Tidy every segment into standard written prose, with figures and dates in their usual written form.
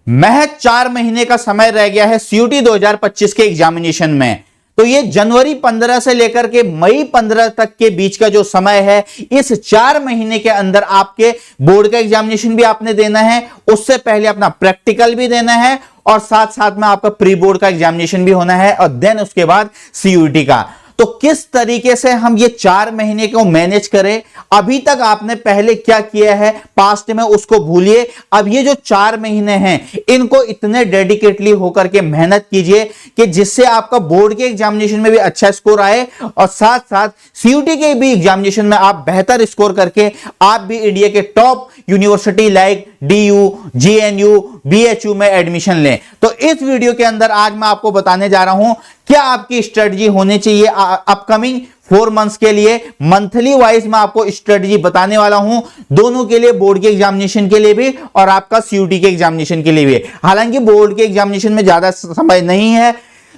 महज 4 महीने का समय रह गया है सीयूटी 2025 के एग्जामिनेशन में। तो ये जनवरी 15 से लेकर के मई 15 तक के बीच का जो समय है, इस 4 महीने के अंदर आपके बोर्ड का एग्जामिनेशन भी आपने देना है, उससे पहले अपना प्रैक्टिकल भी देना है और साथ साथ में आपका प्री बोर्ड का एग्जामिनेशन भी होना है और देन उसके बाद सीयूटी का। तो किस तरीके से हम ये 4 महीने को मैनेज करें, अभी तक आपने पहले क्या किया है पास्ट में उसको भूलिए। अब ये जो 4 महीने हैं इनको इतने डेडिकेटली होकर के मेहनत कीजिए कि जिससे आपका बोर्ड के एग्जामिनेशन में भी अच्छा स्कोर आए और साथ साथ सीयूटी के भी एग्जामिनेशन में आप बेहतर स्कोर करके आप भी इंडिया के top university like DU, GNU, BHU में एडमिशन लें। तो इस वीडियो के अंदर आज मैं आपको बताने जा रहा हूं क्या आपकी स्ट्रेटजी होनी चाहिए अपकमिंग 4 मंथ्स के लिए। मंथली वाइज मैं आपको स्ट्रेटजी बताने वाला हूं, दोनों के लिए, बोर्ड के एग्जामिनेशन के लिए भी और आपका सीयूटी के एग्जामिनेशन के लिए भी। हालांकि बोर्ड के एग्जामिनेशन में ज्यादा समय नहीं है,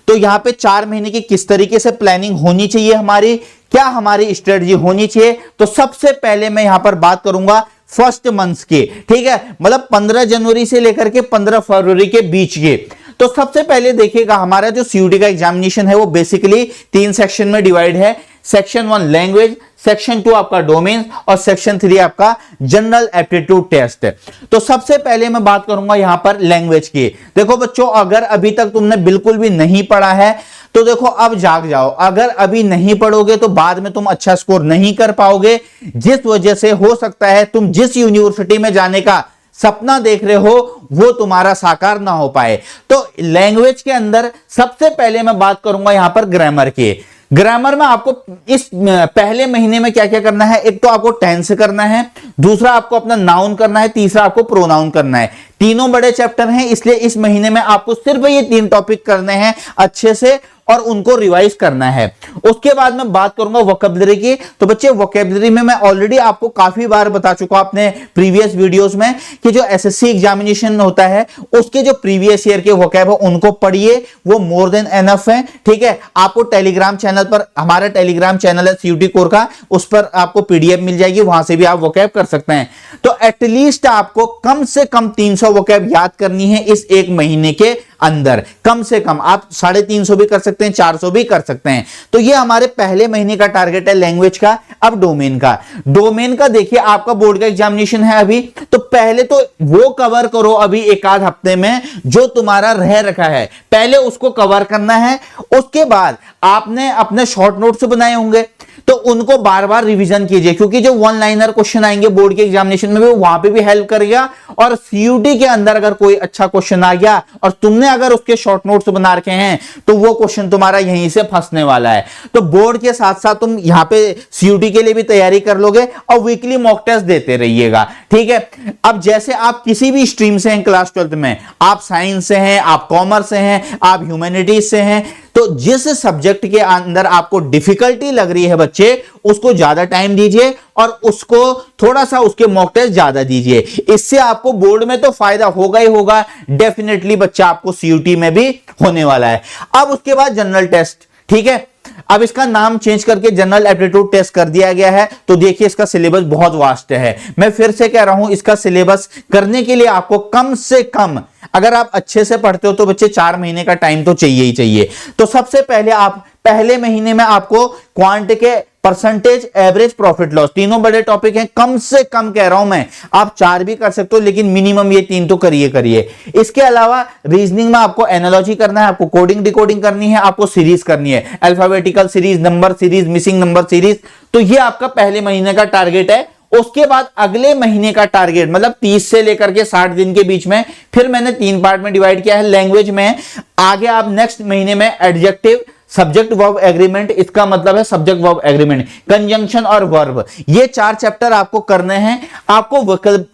तो यहां पे 4 महीने की किस तरीके से प्लानिंग होनी चाहिए हमारी, क्या हमारी स्ट्रेटजी होनी चाहिए। तो सबसे पहले मैं यहां पर बात करूंगा फर्स्ट मंथ के, ठीक है, मतलब 15 जनवरी से लेकर के 15 फरवरी के बीच के। तो सबसे पहले देखिएगा हमारा जो सीयूटी का एग्जामिनेशन है वो बेसिकली 3 सेक्शन में डिवाइड है। सेक्शन 1 लैंग्वेज, सेक्शन 2 आपका डोमेन और सेक्शन 3 आपका जनरल एप्टीट्यूड टेस्ट। तो सबसे पहले मैं बात करूंगा यहां पर लैंग्वेज की। देखो बच्चों, अगर अभी तक तुमने बिल्कुल भी नहीं पढ़ा है तो देखो अब जाग जाओ। अगर अभी नहीं पढ़ोगे तो बाद में तुम अच्छा स्कोर नहीं कर पाओगे, जिस वजह से हो सकता है तुम जिस यूनिवर्सिटी में जाने का सपना देख रहे हो वो तुम्हारा साकार ना हो पाए। तो लैंग्वेज के अंदर सबसे पहले मैं बात करूंगा यहां पर ग्रामर की। ग्रामर में आपको इस पहले महीने में क्या क्या करना है, एक तो आपको टेंस करना है, दूसरा आपको अपना नाउन करना है, तीसरा आपको प्रोनाउन करना है। तीनों बड़े चैप्टर हैं, इसलिए इस महीने में आपको सिर्फ ये 3 टॉपिक करने हैं अच्छे से और उनको रिवाइज करना है। उसके बाद मैं बात करूंगा वोकैबुलरी की। तो बच्चे वोकैबुलरी में मैं ऑलरेडी आपको काफी बार बता चुका हूं अपने प्रीवियस वीडियोस में कि जो एसएससी एग्जामिनेशन होता है उसके जो प्रीवियस ईयर के वोकैब है उनको पढ़िए, वो मोर देन एनफ है, ठीक है। आपको टेलीग्राम चैनल पर, हमारा टेलीग्राम चैनल है सीयूटी कोर का, उस पर आपको पीडीएफ मिल जाएगी, वहां से भी आप वोकैब कर सकते हैं। तो एटलीस्ट आपको कम से कम 300 वोकैब याद करनी है इस 1 महीने के अंदर। कम से कम आप 350 भी कर सकते हैं, 400 भी कर सकते हैं। तो ये हमारे पहले महीने का टारगेट है लैंग्वेज का। अब डोमेन का, डोमेन का देखिए आपका बोर्ड का एग्जामिनेशन है अभी, तो पहले तो वो कवर करो अभी 1 आध हफ्ते में जो तुम्हारा रह रखा है, पहले उसको कवर करना है। उसके बाद आपने अपने शॉर्ट नोट्स बनाए होंगे तो उनको बार बार रिवीजन कीजिए, क्योंकि जो 1 लाइनर क्वेश्चन आएंगे बोर्ड के एग्जामिनेशन में भी वहां पे भी हेल्प करेगा। और सीयूटी के अंदर अगर कोई अच्छा क्वेश्चन आ गया और तुमने अगर उसके शॉर्ट नोट्स बना रखे हैं तो वो क्वेश्चन तुम्हारा यहीं से फंसने वाला है। तो बोर्ड के साथ साथ तुम यहां पे सीयूटी के लिए भी तैयारी कर लोगे और वीकली मॉक टेस्ट देते रहिएगा, ठीक है। अब जैसे आप किसी भी स्ट्रीम से हैं क्लास 12th में, आप साइंस से हैं, आप कॉमर्स से हैं, आप ह्यूमैनिटीज से हैं, तो जिस सब्जेक्ट के अंदर आपको डिफिकल्टी लग रही है बच्चे, उसको ज्यादा टाइम दीजिए और उसको थोड़ा सा उसके मॉक टेस्ट ज्यादा दीजिए। इससे आपको बोर्ड में तो फायदा होगा ही होगा, डेफिनेटली बच्चा आपको सीयूटी में भी होने वाला है। अब उसके बाद जनरल टेस्ट, ठीक है। अब इसका नाम चेंज करके जनरल एप्टीट्यूड टेस्ट कर दिया गया है। तो देखिए इसका सिलेबस बहुत वास्ट है। मैं फिर से कह रहा हूं, इसका सिलेबस करने के लिए आपको कम से कम, अगर आप अच्छे से पढ़ते हो तो बच्चे 4 महीने का टाइम तो चाहिए ही चाहिए। तो सबसे पहले आप पहले महीने में आपको क्वांट के परसेंटेज, एवरेज, प्रॉफिट लॉस, तीनों बड़े टॉपिक हैं। कम से कम कह रहा हूं मैं, आप 4 भी कर सकते हो लेकिन मिनिमम ये 3 तो करिए। इसके अलावा रीजनिंग में आपको एनालॉजी करना है, आपको कोडिंग डिकोडिंग करनी है, आपको सीरीज करनी है, alphabetical series, number series, missing number series. तो ये आपका पहले महीने का टारगेट है। उसके बाद अगले महीने का टारगेट, मतलब 30 से लेकर के 60 दिन के बीच में, फिर मैंने 3 पार्ट में डिवाइड किया है लैंग्वेज में। आगे आप नेक्स्ट महीने में एडजेक्टिव, सब्जेक्ट वर्ब एग्रीमेंट, इसका मतलब है सब्जेक्ट वर्ब एग्रीमेंट, कंजंक्शन और वर्ब, ये 4 चैप्टर आपको करने हैं। आपको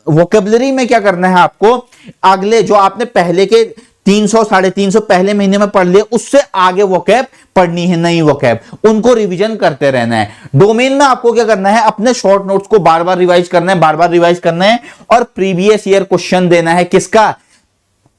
वोकैबुलरी में क्या करना है, आपको अगले जो आपने पहले के 300 350 पहले महीने में पढ़ लिए, उससे आगे वोकैब पढ़नी है, नई वोकैब, उनको रिवीजन करते रहना है। डोमेन में आपको क्या करना है, अपने शॉर्ट नोट्स को बार बार रिवाइज करना है, बार बार रिवाइज करना है और प्रीवियस ईयर क्वेश्चन देना है। किसका?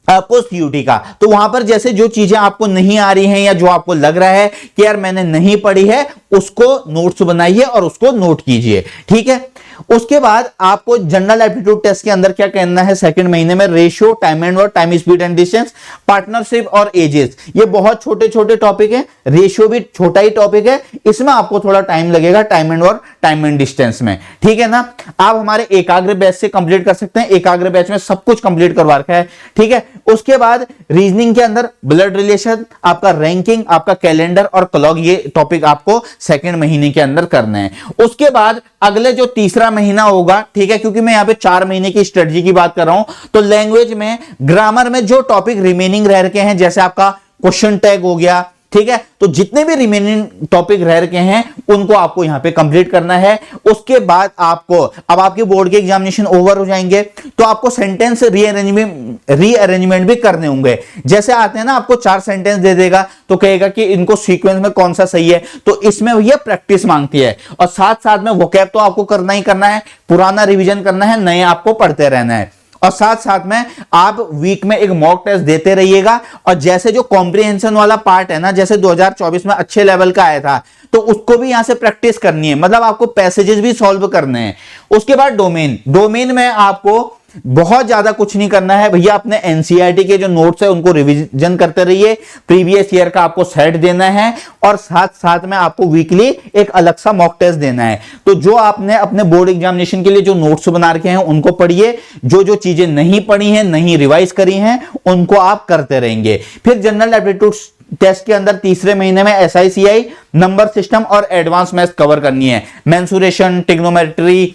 आपको सीयूटी का। तो वहां पर जैसे जो चीजें आपको नहीं आ रही हैं या जो आपको लग रहा है कि यार मैंने नहीं पढ़ी है, उसको नोट्स बनाइए और उसको नोट कीजिए, ठीक है। उसके बाद आपको जनरल एप्टीट्यूड टेस्ट के अंदर क्या करना है सेकंड महीने में, ratio, time and work, time speed and distance, partnership और एजेस। ये बहुत छोटे छोटे टॉपिक है, रेशियो भी छोटा ही टॉपिक है, इसमें आपको थोड़ा टाइम लगेगा, time and work, time and distance में, ठीक है ना। आप हमारे एकाग्र बैच से कंप्लीट कर सकते हैं, एकाग्र बैच में सब कुछ कंप्लीट करवा रखा है, ठीक है। उसके बाद रीजनिंग के अंदर ब्लड रिलेशन, आपका रैंकिंग, आपका कैलेंडर और क्लॉक, ये टॉपिक आपको सेकंड महीने के अंदर करने हैं। उसके बाद अगले जो तीसरा महीना होगा, ठीक है, क्योंकि मैं यहां पे 4 महीने की स्ट्रेटजी की बात कर रहा हूं, तो लैंग्वेज में, ग्रामर में जो टॉपिक रिमेनिंग रह रखे हैं, जैसे आपका क्वेश्चन टैग हो गया, ठीक है, तो जितने भी रिमेनिंग टॉपिक रह रखे हैं उनको आपको यहां पे कंप्लीट करना है। उसके बाद आपको, अब आपके बोर्ड के एग्जामिनेशन ओवर हो जाएंगे तो आपको सेंटेंस रीअरेंजमेंट भी करने होंगे। जैसे आते हैं ना, आपको 4 सेंटेंस दे देगा तो कहेगा कि इनको सीक्वेंस में कौन सा सही है, तो इसमें ये प्रैक्टिस मांगती है। और साथ साथ में वोकैब तो आपको करना ही करना है, पुराना रिविजन करना है, नए आपको पढ़ते रहना है। और साथ साथ में आप वीक में एक मॉक टेस्ट देते रहिएगा। और जैसे जो कॉम्प्रिहेंशन वाला पार्ट है ना, जैसे 2024 में अच्छे लेवल का आया था, तो उसको भी यहां से प्रैक्टिस करनी है, मतलब आपको पैसेजेस भी सॉल्व करने हैं। उसके बाद डोमेन में आपको बहुत ज्यादा कुछ नहीं करना है भैया, अपने एनसीईआरटी के जो नोट्स है उनको रिवीजन करते रहिए, प्रीवियस ईयर का आपको सेट देना है, और साथ साथ में आपको वीकली एक अलग सा मॉक टेस्ट देना है। तो जो आपने अपने बोर्ड एग्जामिनेशन के लिए जो नोट्स बना रखे हैं उनको पढ़िए, जो जो चीजें नहीं पढ़ी हैं, नहीं रिवाइज करी हैं, उनको आप करते रहेंगे। फिर जनरल एप्टीट्यूड टेस्ट के अंदर तीसरे महीने में SICI, नंबर सिस्टम और एडवांस मैथ्स कवर करनी है, मेंसुरेशन, ट्रिग्नोमेट्री,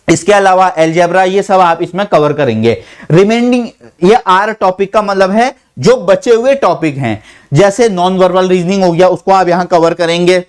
इसके अलावा अलजेब्रा, ये सब आप इसमें कवर करेंगे। रिमेनिंग ये 8 टॉपिक का मतलब है जो बचे हुए टॉपिक हैं, जैसे नॉन वर्बल रीजनिंग हो गया, उसको आप यहां कवर करेंगे।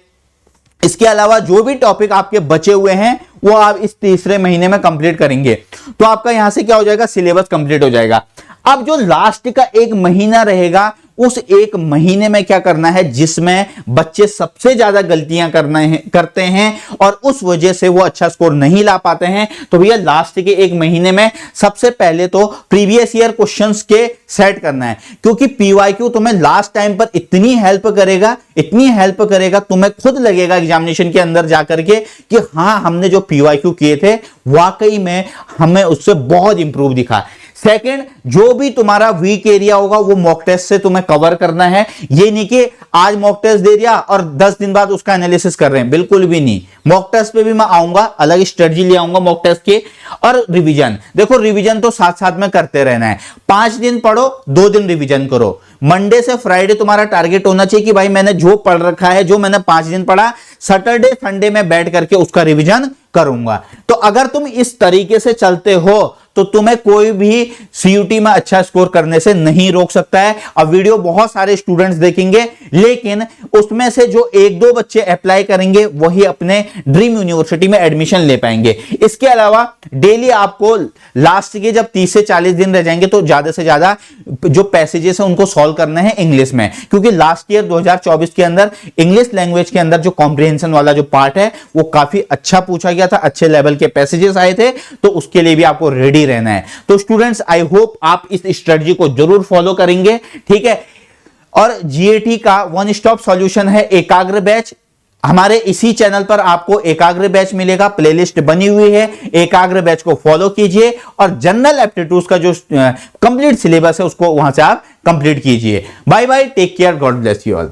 इसके अलावा जो भी टॉपिक आपके बचे हुए हैं वो आप इस तीसरे महीने में कंप्लीट करेंगे, तो आपका यहां से क्या हो जाएगा, सिलेबस कंप्लीट हो जाएगा। अब जो लास्ट का एक महीना रहेगा, उस एक महीने में क्या करना है, जिसमें बच्चे सबसे ज्यादा गलतियां करते हैं और उस वजह से वो अच्छा स्कोर नहीं ला पाते हैं, तो भैया लास्ट के एक महीने में सबसे पहले तो प्रीवियस ईयर क्वेश्चंस के सेट करना है। क्योंकि PYQ तुम्हें लास्ट टाइम पर इतनी हेल्प करेगा, तुम्हें खुद लगेगा एग्जामिनेशन के अंदर जाकर के कि हाँ, हमने जो PYQ किए थे वाकई में हमें उससे बहुत इंप्रूव दिखा। सेकंड, जो भी तुम्हारा वीक एरिया होगा वो मॉक टेस्ट से तुम्हें कवर करना है। ये नहीं कि आज मॉक टेस्ट दे दिया और 10 दिन बाद उसका एनालिसिस कर रहे हैं, बिल्कुल भी नहीं। मॉक टेस्ट पे भी मैं आऊंगा, अलग स्ट्रेटजी ले आऊंगा मॉक टेस्ट के। और रिवीजन, देखो रिवीजन तो साथ साथ में करते रहना है। 5 दिन पढ़ो, 2 दिन रिवीजन करो। मंडे से फ्राइडे तुम्हारा टारगेट होना चाहिए कि भाई मैंने जो पढ़ रखा है, जो मैंने 5 दिन पढ़ा, सैटरडे संडे में बैठ करके उसका रिवीजन करूंगा। तो अगर तुम इस तरीके से चलते हो तो तुम्हें कोई भी CUT में अच्छा स्कोर करने से नहीं रोक सकता है। अब वीडियो बहुत सारे स्टूडेंट्स देखेंगे, लेकिन उसमें से जो 1-2 बच्चे अप्लाई करेंगे वही अपने ड्रीम यूनिवर्सिटी में एडमिशन ले पाएंगे। इसके अलावा डेली आपको लास्ट के जब 30 से 40 दिन रह जाएंगे तो ज्यादा से ज्यादा जो पैसेजेस है उनको सॉल्व करना है इंग्लिश में, क्योंकि लास्ट ईयर 2024 के अंदर इंग्लिश लैंग्वेज के अंदर जो कॉम्प्रिहेंशन वाला जो पार्ट है वो काफी अच्छा पूछा गया था, अच्छे लेवल के पैसेजेस आए थे, तो उसके लिए भी आपको रेडी रहना है। तो स्टूडेंट्स, आई होप आप इस स्ट्रेटजी को जरूर फॉलो करेंगे, ठीक है। और GAT का वन स्टॉप सॉल्यूशन है एकाग्र बैच। हमारे इसी चैनल पर आपको एकाग्र बैच मिलेगा, प्लेलिस्ट बनी हुई है, एकाग्र बैच को फॉलो कीजिए और जनरल एप्टीट्यूड का जो कंप्लीट सिलेबस है उसको वहां से आप कंप्लीट कीजिए। Bye bye, take care, God bless you all.